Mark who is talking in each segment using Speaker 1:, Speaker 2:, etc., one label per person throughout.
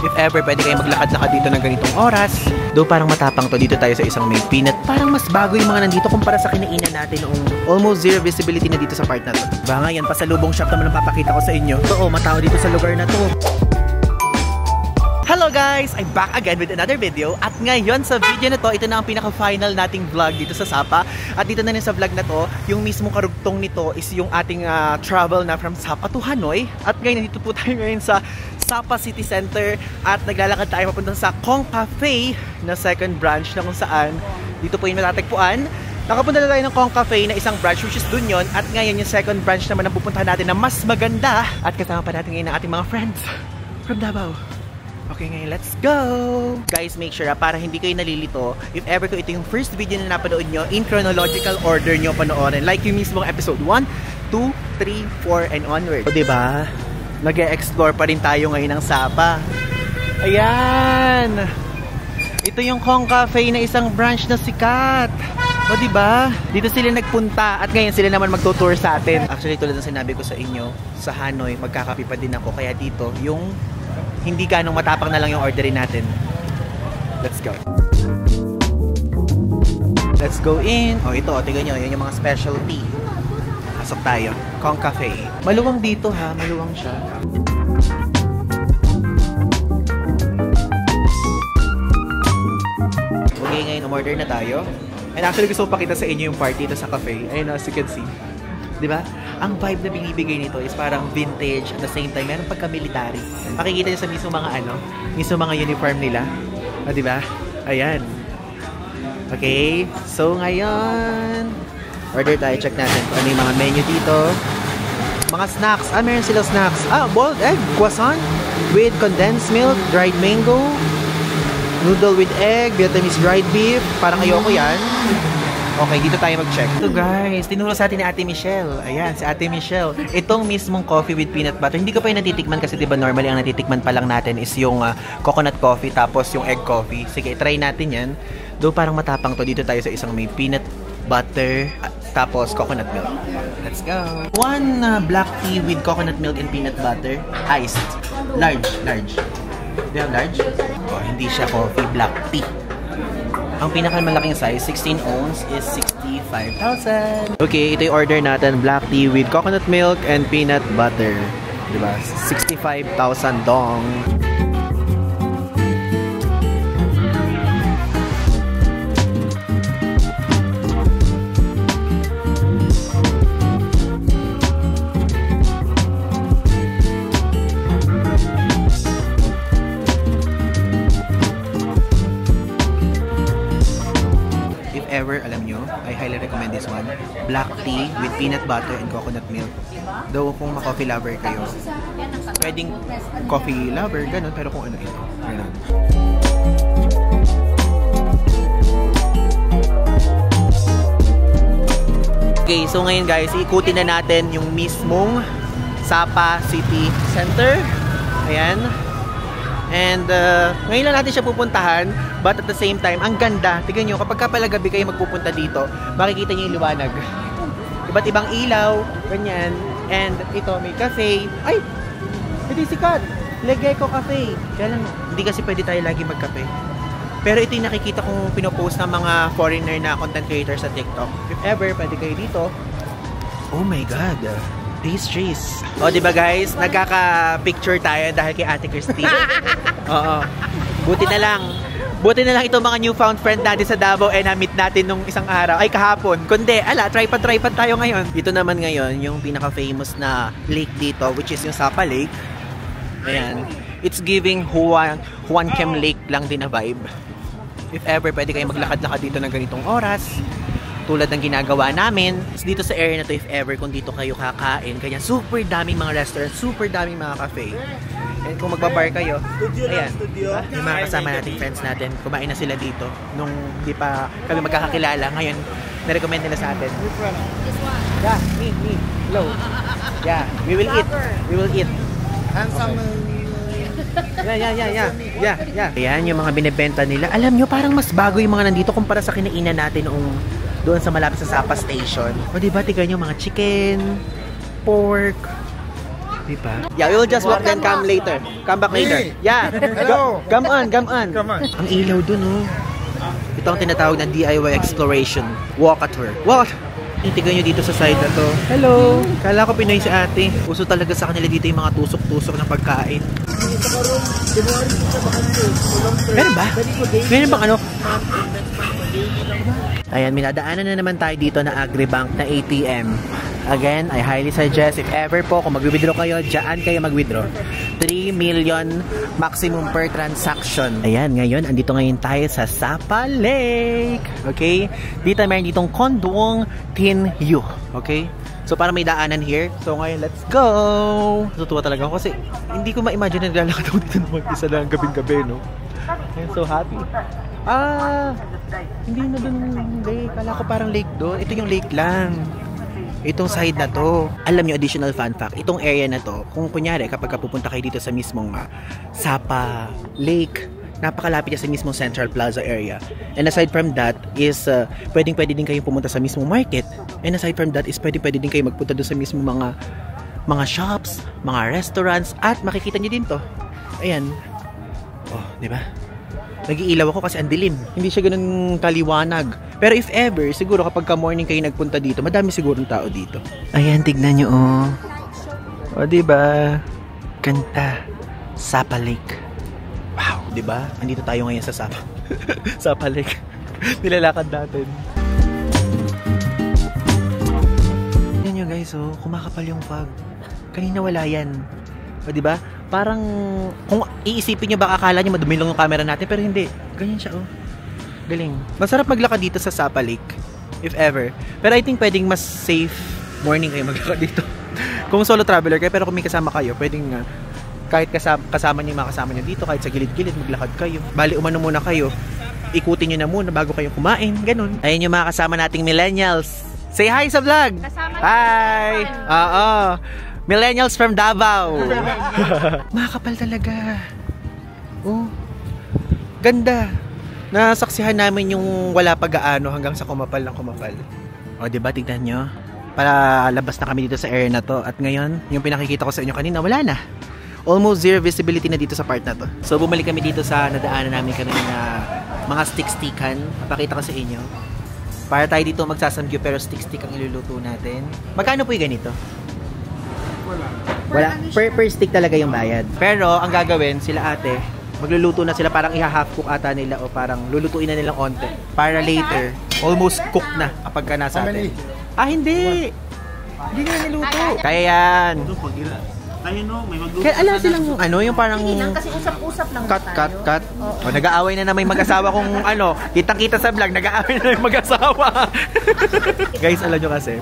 Speaker 1: If ever, pwede kayo maglakad-lakad dito ng ganitong oras. Though parang matapang to, dito tayo sa isang may peanut. Parang mas bago yung mga nandito kumpara sa kinainan natin noong almost zero visibility na dito sa part na to. Ba nga yan, pasalubong shop naman ang papakita ko sa inyo. Oo, matao dito sa lugar na to. Hello guys! I'm back again with another video. At ngayon sa video na to, ito na ang pinaka-final nating vlog dito sa Sapa. At dito na rin sa vlog na to, yung mismong karugtong nito is yung ating travel na from Sapa to Hanoi. At ngayon, nandito po tayo ngayon sa Sapa City Center. At naglalakad tayo papunta sa Kong Cafe na second branch na kung saan dito po yung matatagpuan. Nakapunta na tayo ng Kong Cafe na isang branch which is dun yun. At ngayon yung second branch naman ang pupuntahan natin na mas maganda. At kasama pa natin ngayon ang ating mga friends from Davao. Okay, ngayon, let's go! Guys, make sure para hindi kayo nalilito, if ever ko ito yung first video na napanood nyo, in chronological order nyo panoorin. Like yung mismong episode 1, 2, 3, 4, and onward. O, diba? Nag-e-explore pa rin tayo ngayon ng Sapa. Ayan! Ito yung Kong Cafe na isang branch na sikat. O, diba? Dito sila nagpunta at ngayon sila naman magtutour sa atin. Actually, tulad ng sinabi ko sa inyo, sa Hanoi, magkakape pa din ako. Kaya dito, yung hindi ganong matapang na lang yung orderin natin. Let's go. Let's go in. Oh, ito, tingnan nyo. Yan yung mga specialty. Pasok tayo. Kong Cafe. Maluwang dito ha. Maluwang siya. Okay, ngayon umorder na tayo. And actually gusto ko pakita sa inyo yung party dito sa cafe. Ayun, as you can see. Diba? Ang vibe na binibigay nito is parang vintage at the same time meron pagka-military. Makikita nyo sa mismo mga mismo mga uniform nila. O, diba? Ayan. Okay. So, ngayon, order tayo. Check natin kung ano yung mga menu dito. Mga snacks. Meron sila snacks. Boiled egg, croissant with condensed milk, dried mango, noodle with egg, Vietnamese dried beef. Parang ayoko yan. Okay, dito tayo mag-check. Ito guys, tinuro sa atin ni Ate Michelle. Ayan, si Ate Michelle. Itong mismong coffee with peanut butter. Hindi ko pa yung natitikman kasi diba normally ang natitikman pa lang natin is yung coconut coffee tapos yung egg coffee. Sige, try natin yan. Though parang matapang to, dito tayo sa isang may peanut butter tapos coconut milk. Let's go. One black tea with coconut milk and peanut butter. Iced. Large. Do you have large? Oh, hindi siya coffee, black tea. Ang pinakamalaking size, 16 ounce, is 65,000. Okay, ito yung order natin. Black tea with coconut milk and peanut butter. Diba? 65,000 dong. Alam nyo, I highly recommend this one. Black tea with peanut butter and coconut milk. Though kung ma-coffee lover kayo, pwedeng coffee lover, ganun, pero kung ano ito, ganun. Okay, so ngayon guys, ikutin na natin yung mismong Sapa City Center. Ayan. And ngayon lang natin siya pupuntahan, but at the same time, ang ganda. Tignan nyo, kapag kapalagabi kayo magpupunta dito, makikita nyo yung liwanag. Iba't ibang ilaw, ganyan. And ito, may cafe. Ay! Ito yung sikat! Legeco Cafe. Kaya lang, hindi kasi pwede tayo lagi magkape. Pero ito yung nakikita kong pinopost ng mga foreigner na content creators sa TikTok. If ever, pwede kayo dito. Oh my God! Pastries. O, diba guys? Nagkaka-picture tayo dahil kay Ate Christine. Oo. Buti na lang itong mga newfound friend natin sa Davao eh na-meet natin nung isang araw. Ay, kahapon. Kundi, tripod tayo ngayon. Ito naman ngayon, yung pinaka-famous na lake dito, which is yung Sapa Lake. Ayan. It's giving Juan Kem Lake lang din na vibe. If ever, pwede kayo maglakad-lakad dito ng ganitong oras. Tulad ng ginagawa namin. Dito sa area na to, if ever, kung dito kayo kakain, kanya super daming mga restaurant, super daming mga cafe. And kung magbabar kayo, ayan, diba? Yung mga kasama nating friends natin, kumain na sila dito. Nung di pa kami magkakakilala, ngayon, na-recommend nila sa atin. Yeah, me. Hello. Yeah, we will eat. Handsome. Yeah. Ayan, yung mga binibenta nila. Alam nyo, parang mas bago yung mga nandito kumpara sa kinainan natin noong doon sa malapit sa Sapa Station. O diba, tignan nyo mga chicken, pork, Diba? Yeah, we will just walk then come later. Come back later. Yeah. Come on. Ang ilaw dun, oh. Ito ang tinatawag na DIY exploration. Walk at her. Walk! Itigan nyo dito sa side na to. Hello! Kala ko Pinoy si ate. Uso talaga sa kanila dito yung mga tusok-tusok ng pagkain. Meron ba? Meron bang ano? Ayan, minadaanan na naman tayo dito na Agribank na ATM. Again, I highly suggest if ever po kung mag-withdraw kayo, dyan kayo mag-withdraw. 3 million maximum per transaction. Ayan, ngayon, andito ngayon tayo sa Sapa Lake. Okay? Dito meron ditong Kondong Tin Yu. Okay? So, para may daanan here. So, ngayon, let's go! Natutuwa talaga ako kasi hindi ko ma-imagine na naglalakad ako dito naman isa lang gabing-gabi, no? I'm so happy. Hindi na dun lake. Kala ko parang lake doon. Ito yung lake lang. Itong side na to. Alam nyo, additional fun fact, itong area na to, kung kunyari kapag pupunta kayo dito sa mismong Sapa Lake, napakalapit niya sa mismong Central Plaza area. And aside from that is pwedeng-pwede din kayong pumunta sa mismong market. And aside from that is pwedeng-pwede din kayo magpunta doon sa mismong mga shops, mga restaurants, at makikita niyo din to. Ayan. Oh, di ba? Nag-iilaw ako kasi ang dilim. Hindi siya ganun kaliwanag. Pero if ever, siguro kapag ka-morning kayo nagpunta dito, madami sigurong tao dito. Ayan, tignan nyo, oh. O, diba? Ganda. Sapa Lake. Wow, diba? Andito tayo ngayon sa Sapa. Sapa Lake. Nilalakad natin. Yan nyo, guys, oh. Kumakapal yung fog. Kanina wala yan. O, diba? Parang, kung iisipin nyo baka akala nyo madumi lang yung camera natin, pero hindi. Ganyan siya, oh. Galing. Masarap maglakad dito sa Sapa Lake, if ever. Pero I think pwedeng mas safe morning kayo maglakad dito. Kung solo traveler kayo, pero kung may kasama kayo, pwedeng kahit kasama nyo yung mga kasama nyo dito, kahit sa gilid-gilid, maglakad kayo. Bali, umano muna kayo. Ikutin nyo na muna bago kayo kumain. Ganun. Ayun yung mga kasama nating millennials. Say hi sa vlog! Hi! Oo. Millennials from Davao. Makakapal talaga. Oh. Ganda. Nasaksihan namin yung wala pag-aano hanggang sa kumapal ng kumapal. O, diba? Tignan nyo. Palabas na kami dito sa area na to. At ngayon, yung pinakikita ko sa inyo kanina, wala na. Almost zero visibility na dito sa part na to. So, bumalik kami dito sa nadaanan namin kanina na mga stick-stickan. Papakita ko sa inyo. Para tayo dito magsasamgyo pero stick-stick ang iluluto natin. Magkano po yung ganito? Wala. Per stick talaga yung bayad. Pero, ang gagawin, sila ate, magluluto na sila, parang iha-half cook ata nila o parang lulutuin na nilang onte. Para later, almost cook na kapag ka nasa atin. Hindi! Hindi nga niluto. Kaya yan.
Speaker 2: Ayun no, may magluto.
Speaker 1: Kaya alam silang yung parang
Speaker 3: kasi usap-usap lang
Speaker 1: cut. O, nag-aaway na may mag-asawa kung kitang-kita sa vlog, nag-aaway na may mag-asawa. Guys, alam nyo kasi,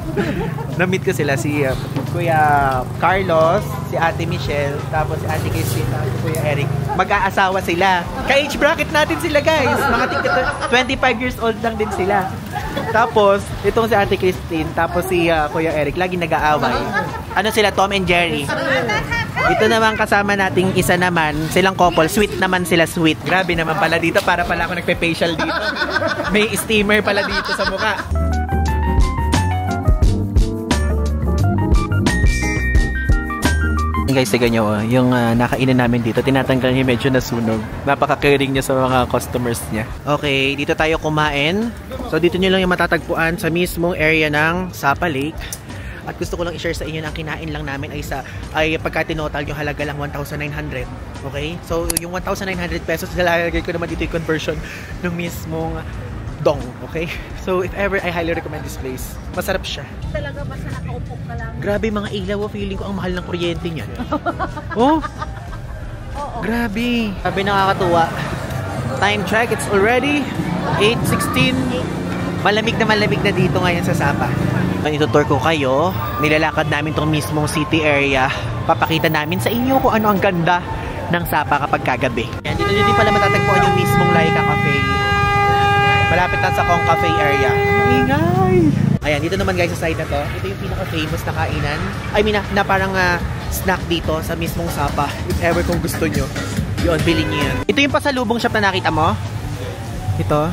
Speaker 1: na-meet ko sila si Kuya Carlos, si Ate Michelle, tapos si Ate Christine, tapos si Kuya Eric. Mag-aasawa sila. Ka-age bracket natin sila, guys. Mga 25 years old lang din sila. Tapos, itong si Ate Christine, tapos si Kuya Eric, lagi nag-aaway. Ano sila, Tom and Jerry. Ito naman kasama nating isa naman, silang couple, sweet naman sila, sweet. Grabe naman pala dito, para pala ako nagpe-facial dito. May steamer pala dito sa mukha. Guys, tignan nyo, yung nakainan namin dito, tinatanggal niya, medyo nasunog. Napaka-caring niya sa mga customers niya. Okay, dito tayo kumain. So, dito nyo lang yung matatagpuan sa mismong area ng Sapa Lake. At gusto ko lang i-share sa inyo na kinain lang namin ay pagka tinotal yung halaga lang 1,900. Okay? So, yung 1,900 pesos, nilalagay ko naman dito yung conversion ng mismong dong. Okay? So, if ever, I highly recommend this place. Masarap siya.
Speaker 3: Talaga basta nakaupo ka lang.
Speaker 1: Grabe mga ilaw. Feeling ko ang mahal ng kuryente niyan. Oh?
Speaker 3: Oo.
Speaker 1: Grabe. Grabe, nakakatuwa. Time check. It's already 8:16. Malamig na dito ngayon sa Sapa. Itutour ko kayo. Nilalakad namin tong mismong city area. Papakita namin sa inyo kung ano ang ganda ng Sapa kapag kagabi. Yan, dito din pala matatagpuan yung mismong Laika Cafe. Malapit lang sa Kong Cafe area. Ingay! Ayan, dito naman guys sa side na to. Ito yung pinaka-famous na kainan. I mean, na parang snack dito sa mismong Sapa. If ever kung gusto nyo, yun, bilhin nyo yun. Ito yung pasalubong shop na nakita mo? Ito?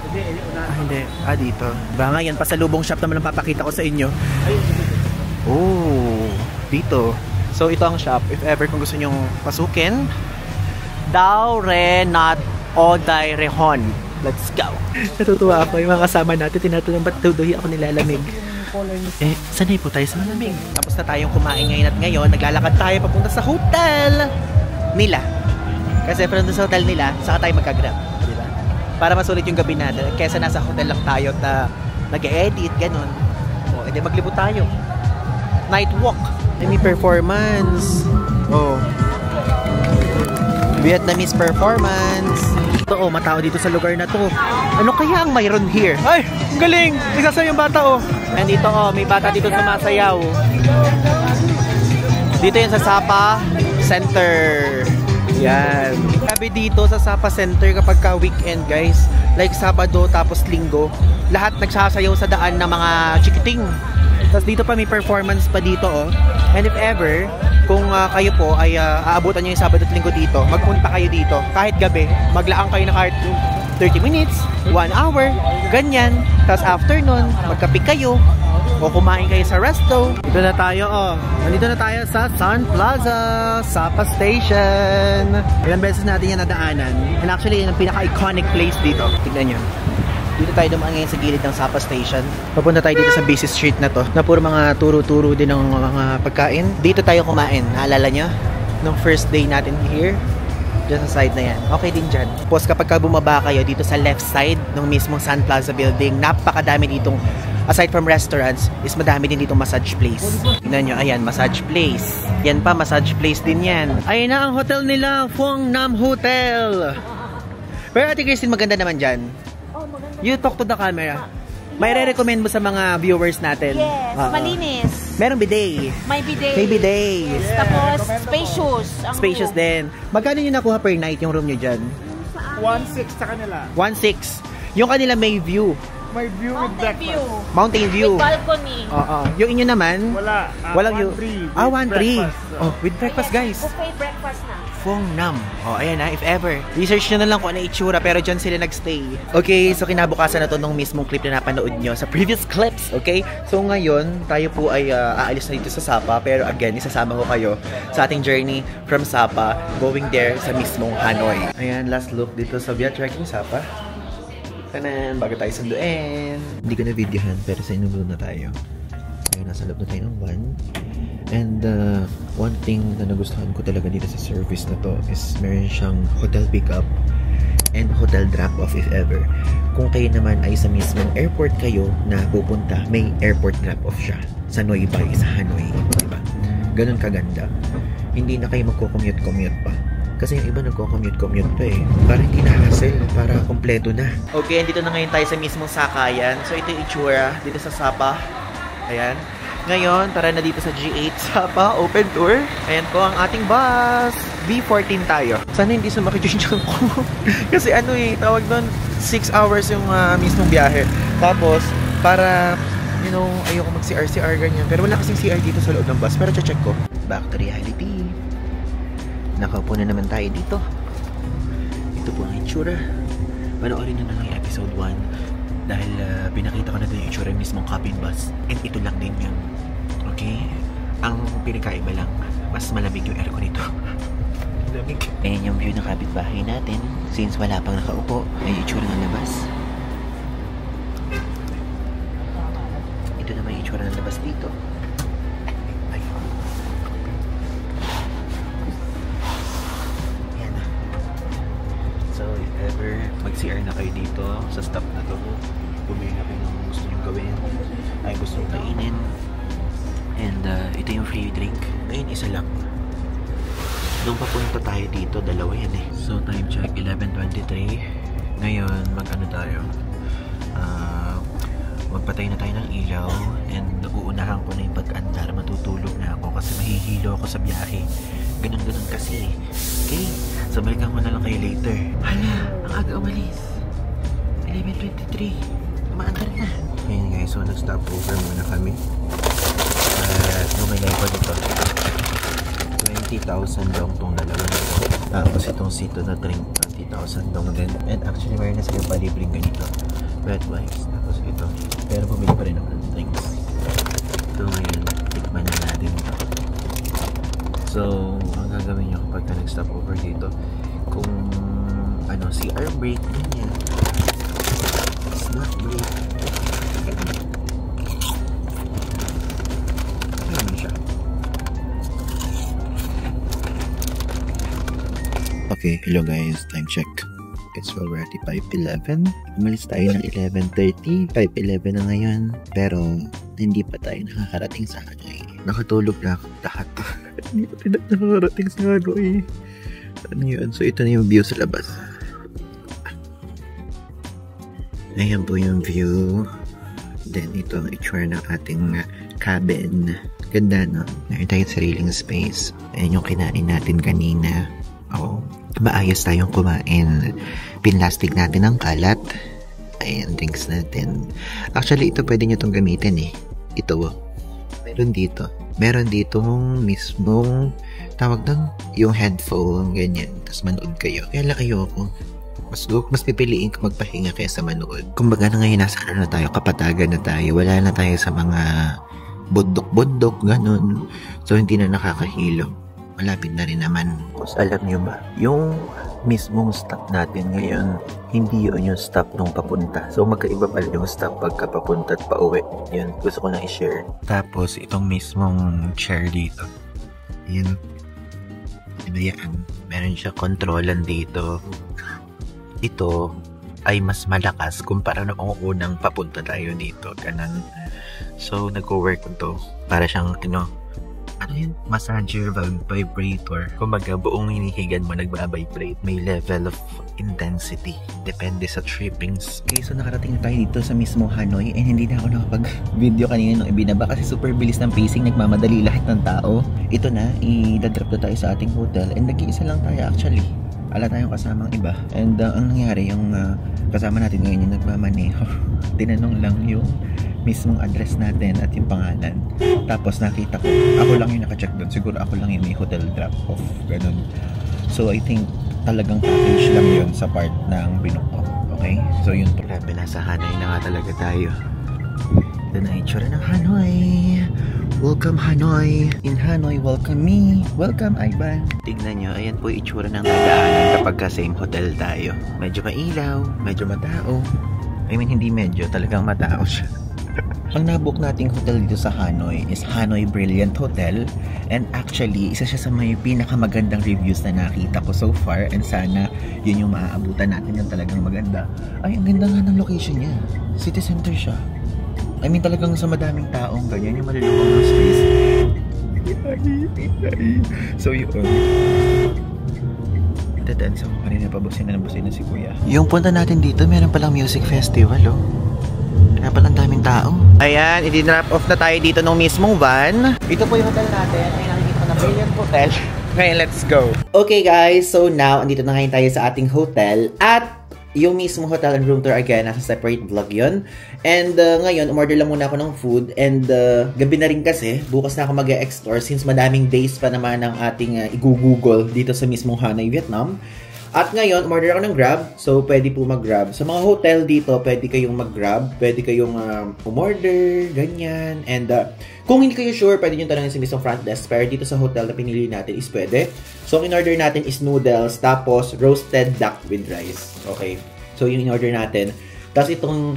Speaker 1: Hindi. Dito. Ba nga yan, pasalubong shop naman ang papakita ko sa inyo. Oh, dito. So ito ang shop. If ever kung gusto nyong pasukin. Dao Re Not Oday Rehon. Let's go. Natutuwa ako. Yung mga kasama natin, tinatanong ba't tuloy ako nilalamig? Sanay po tayo sa malamig. Tapos na tayong kumain ngayon at ngayon, naglalakad tayo papunta sa hotel nila. Kasi from sa hotel nila, saka tayo magka-grab. Diba? Para masulit yung gabi natin. Kesa nasa hotel lang tayo at nag-edit, ganun. O, edi maglibot tayo. Night walk. May performance. Oh. Vietnamese performance. Ito matao dito sa lugar na to. Ano kaya ang mayroon here? Ay, ang galing! Isasayaw yung bata And dito may bata dito sumasayaw. Dito yan sa Sapa Center. Yan. Sabi dito sa Sapa Center kapag ka weekend guys, like Sabado tapos Linggo, lahat nagsasayaw sa daan ng mga chikiting. Tapos dito pa may performance pa dito And if ever, kung kayo po ay aabutan nyo yung Sabado at Linggo dito, magpunta kayo dito. Kahit gabi, maglaang kayo na kahit 30 minutes, 1 hour, ganyan. Tapos after nun, magkape kayo o kumain kayo sa resto. Dito na tayo Nandito na tayo sa Sun Plaza, Sapa Station. Ilang beses natin yan nadaanan. And actually, yun ang pinaka-iconic place dito. Tignan nyo. Dito tayo dumaan ngayon sa gilid ng Sapa Station. Papunta tayo dito sa busy street na to, na puro mga turo-turo din ng mga pagkain. Dito tayo kumain. Naalala nyo? Nung first day natin here, dyan sa side na yan. Okay din dyan. Tapos kapag bumaba kayo dito sa left side ng mismong Sun Plaza building, napakadami ditong, aside from restaurants, is madami din ditong massage place. Tignan nyo, ayan, massage place. Yan pa, massage place din yan. Ayan na ang hotel nila, Phong Nam Hotel. Pero Ate Christine, maganda naman dyan. You talk to the camera. May re-recommend mo sa mga viewers natin?
Speaker 3: Yes, malinis.
Speaker 1: Merong bidet.
Speaker 3: May bidet.
Speaker 1: May bidet.
Speaker 3: Tapos, spacious.
Speaker 1: Spacious din. Magkano yung nakuha per night yung room nyo dyan?
Speaker 2: 1.6 sa kanila.
Speaker 1: 1.6. Yung kanila may view.
Speaker 2: May view with breakfast.
Speaker 1: Mountain view.
Speaker 3: With balcony.
Speaker 1: Yung inyo naman?
Speaker 2: Wala.
Speaker 1: Walang view.
Speaker 2: 1.3.
Speaker 1: 1.3. With breakfast guys.
Speaker 3: Buffet breakfast na.
Speaker 1: Phong Nam. Ayan if ever. Research nyo na lang kung ano itsura, pero dyan sila nagstay. Okay, so kinabukasan na to nung mismong clip na napanood nyo sa previous clips, okay? So ngayon, tayo po ay aalis na dito sa Sapa, pero again, isasama ko kayo sa ating journey from Sapa, going there sa mismong Hanoi. Ayan, last look dito sa Via Trekking Sapa. Tanan, bago tayo sunduin. Hindi ko na videohan, pero sa inyo na tayo. Ayan, nasa loob na tayo ng van. And one thing na nagustuhan ko talaga dito sa service na to is meron siyang hotel pickup and hotel drop-off if ever. Kung kayo naman ay sa mismong airport kayo na pupunta, may airport drop-off siya sa Nui Bai, sa Hanoi, diba? Ganun kaganda. Hindi na kayo magko-commute pa. Kasi yung iba nagko-commute pa para hindi na hassle, para kompleto na. Okay, dito na ngayon tayo sa mismong sakayan. So ito yung itsura dito sa Sapa. Ayan. Ngayon, tara na dito sa G8 Sapa Open Tour. Ayan po ang ating bus. B14 tayo. Sana hindi sumakit yung tiyan ko. Kasi tawag doon, 6 hours yung mismong biyahe. Tapos, para, ayoko mag-CR ganyan. Pero wala kasing CR dito sa loob ng bus. Pero check ko. Back to reality. Nakaupo na naman tayo dito. Ito po ang itsura. Panoorin na lang yung episode 1. Dahil pinakita ko na din yung itsura mismong cabin bus. And ito lang din yun. Okay? Ang pinakaiba lang, mas malamig yung aircon nito. Malamig. Ayan yung view ng kapitbahay natin. Since wala pang nakaupo, ay itsura ng labas. Ito naman yung itsura ng labas dito. Ayan na. So, if ever mag-CR na kayo dito sa stop na to, bumili na kayo ng gusto nyo gawin, ay gusto nyo kainin. And ito yung free drink. Ngayon isa lang. Nung papunta tayo dito, dalawa yan So time check, 11:23. Ngayon, tayo? Magpatay na tayo ng ilaw. And uunahan ko na yung pag-andar. Matutulog na ako kasi mahihilo ako sa biyahe. Ganun-ganun kasi. Okay? So balikan ko na lang kayo later. Hala, ang aga umalis. 11:23. Maandar na. Ayan guys, so nag-stop over muna kami. May level ito. 20,000 daw itong dalawa nito. Tapos itong sito na drink, 20,000 daw din. And actually, mayroon na sa'yo palibreng ganito. Wet wipes. Tapos ito. Pero bumili pa rin ako ng drinks. So ngayon, tikman na natin ito. So, ang gagawin nyo kapag nag-stop over dito, kung CR break, ganyan. Snack break. Ano siya? Okay, hello guys, time check. It's already 5:11. Umalis tayo ng 11:30. 5:11 na ngayon. Pero, hindi pa tayo nakakarating sa Hanoi. Nakatulog na lahat. Hindi pa tayo nakakarating sa Hanoi. Ano yun? So, ito na yung view sa labas. Ayan po yung view. Then, ito ang itsura ng ating cabin. Ganda, no? Meron tayong sariling space. Ayan yung kinain natin kanina. Oh, maayos tayong kumain. Pinlastic natin ang kalat. Ayan, drinks natin. Actually, ito pwede nyo itong gamitin eh. Ito, meron dito. Meron ditong mismong tawag doon, yung headphone, ganyan. Tapos manood kayo. Kaya lang ayoko. Mas pipiliin ko magpahinga kaysa manood. Kumbaga na ngayon, nasa na tayo, kapatagan na tayo. Wala na tayo sa mga bundok-bundok, ganun. So, hindi na nakakahilo. Malapit na rin naman. Tapos alam nyo ba, yung mismong stop natin ngayon, hindi yun yung stop nung papunta. So magkaiba pala yung stop pagka papunta at pauwi. Yun, gusto ko na i-share. Tapos itong mismong chair dito. Yun. Diba yan? Meron siya kontrolan dito. Ito ay mas malakas kumpara noong unang papunta tayo dito. Ganun. So nag-work ito. Para siyang ano yun? Massager vibrator. Kumbaga, buong hinihigan mo nagbabibrate. May level of intensity. Depende sa trippings. Okay, so nakarating na tayo dito sa mismo Hanoi and hindi na ako nakapag-video kanina nung ibinaba kasi super bilis ng pacing. Nagmamadali lahat ng tao. Ito na, i-drop na tayo sa ating hotel and nag-iisa lang tayo actually. Wala tayong kasamang iba. And ang nangyari, yung kasama natin ngayon yung nagmamaneho. Tinanong lang yung mismong address natin at yung pangalan. Tapos nakita ko, ako lang yung naka-check doon. Siguro ako lang yung may hotel drop-off. Ganun. So I think talagang package lang yun sa part ng binook ko. Okay? So yun po. Grabe, nasa Hanoi na nga talaga tayo. Ito na itsura ng Hanoi. Welcome Hanoi. In Hanoi, welcome me. Welcome Ivan. Tignan nyo, ayan po itsura ng dadaanan kapag ka same hotel tayo. Medyo mailaw, medyo matao. I mean, hindi medyo, talagang matao siya. Ang nabook nating hotel dito sa Hanoi is Hanoi Brilliant Hotel, and actually isa siya sa may pinakamagandang reviews na nakita ko so far, and sana yun yung maaabutan natin yung talagang maganda. Ay, ang ganda nga ng location niya. City center siya. I mean, talagang sa madaming taong ganyan yung malulubang ng space. So yun, dadaan sa mga kanina pabusin na si kuya. Yung punta natin dito, meron palang music festival, oh. Kaya palang daming tao. Ayan, i-drop off na tayo dito ng mismong van. Ito po yung hotel natin. Ay, nakikita ko na Brilliant Hotel. Okay, let's go. Okay guys, so now, andito na ngayon tayo sa ating hotel. At yung mismong hotel and room tour, again, nasa separate vlog yun. And ngayon, umorder lang muna ako ng food. And gabi na rin kasi, bukas na ako mag-e-explore since madaming days pa naman ang ating igugugol dito sa mismong Hanoi, Vietnam. At ngayon, umorder ako ng Grab. So, pwede po mag-Grab. Sa mga hotel dito, pwede kayong mag-Grab. Pwede kayong umorder, ganyan. And kung hindi kayo sure, pwede nyo tanongin sa mismong front desk. Pero dito sa hotel na pinili natin is pwede. So, ang in-order natin is noodles, tapos roasted duck with rice. Okay? So, yung in-order natin. Tapos itong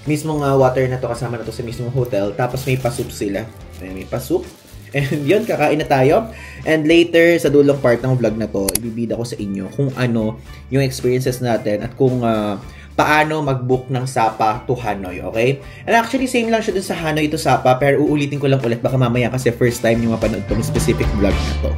Speaker 1: mismong water na to, kasama na to sa mismong hotel. Tapos may pa-soup sila. May pa-soup. And yun, kakain na tayo. And later, sa dulong part ng vlog na to, ibibida ko sa inyo kung ano yung experiences natin at kung paano mag-book ng Sapa to Hanoi, okay? And actually, same lang siya dun sa Hanoi to Sapa, pero uulitin ko lang ulit baka mamaya kasi first time nyo mapanood tong specific vlog na to.